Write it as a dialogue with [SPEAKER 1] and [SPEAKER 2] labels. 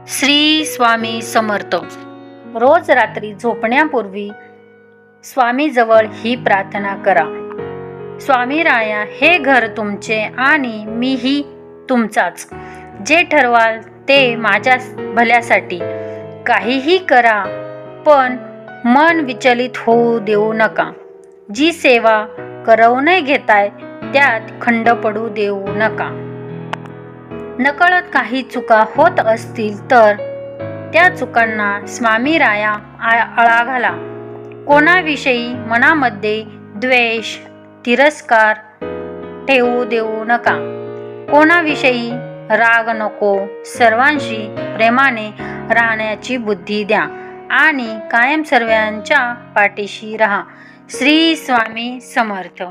[SPEAKER 1] श्री स्वामी समर्थ. रोज रात्री झोपण्यापूर्वी स्वामीजवळ ही प्रार्थना करा. स्वामी राया, हे घर तुमचे आणि मीही तुमचाच. जे ठरवाल ते माझ्या भल्यासाठी. काहीही करा, पण मन विचलित होऊ देऊ नका. जी सेवा करवून घेताय त्यात खंड पडू देऊ नका. नकळत काही चुका होत असतील तर त्या चुकांना स्वामी राया आळा घाला. कोणाविषयी मनामध्ये द्वेष, तिरस्कार ठेवू देऊ नका. कोणाविषयी राग नको. सर्वांशी प्रेमाने राहण्याची बुद्धी द्या आणि कायम सर्वांच्या पाठीशी राहा. श्री स्वामी समर्थ.